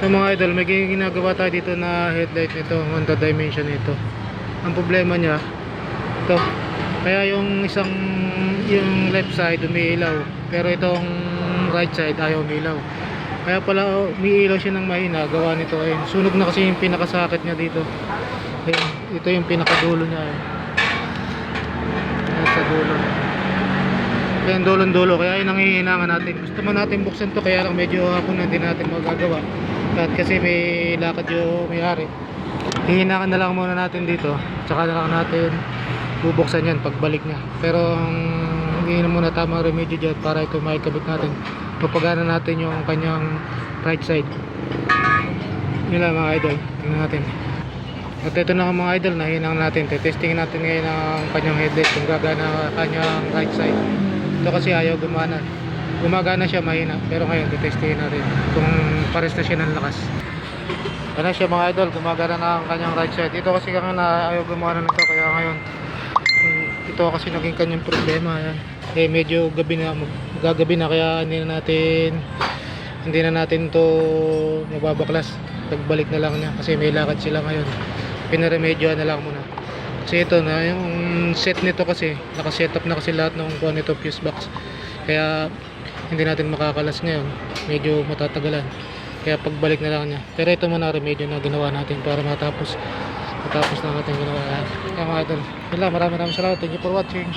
So mga idol, may ginagawa tayo dito na headlight nito, Honda Dimension nito. Ang problema niya, ito, kaya yung yung left side umiilaw, pero itong right side ayaw umiilaw. Kaya pala umiilaw siya ng mahina, gawa nito ay sunog na kasi yung pinakasakit niya dito. Ayun, ito yung pinakadulo niya. Ayun, sa dulo. Kaya dulo-dulo, kaya yun ang hihinangan natin. Gusto man natin buksan to, kaya lang medyo hapon na hindi natin magagawa. At kasi may lakad yung may-ari. Hihinangan na lang muna natin dito, tsaka na lang natin bubuksan yan pagbalik niya. Pero hindi na muna tamang remedyo dyan para ito maikabit natin. Papagana natin yung kanyang right side. Yun lang mga idol, tingnan natin. At ito na mga idol, nahinang natin. Testing natin ngayon ang kanyang headlight kung gagana kanyang right side. Ito kasi ayaw gumana. Gumagana siya mahina, pero ngayon testingin natin kung pares na siya ng lakas. Ano siya mga idol, gumagana na ang kanyang right side. Ito kasi kanya na ayaw gumana nito, kaya ngayon ito kasi naging kanyang problema. Yan. Eh medyo gabi na, magagabi na, kaya hindi na natin to mababaklas. Pagbalik na lang niya kasi may lakad sila ngayon. Pinaremedyoan na lang muna. Kasi ito na yung set nito, kasi naka-set up na kasi lahat ng kuha nito, fuse box. Kaya hindi natin makakalas ngayon. Medyo matatagalan. Kaya pagbalik na lang niya. Pero ito muna remedyo na ginawa natin para matapos na natin ginawa. Kaya mga idol, maraming salamat. Thank you for watching.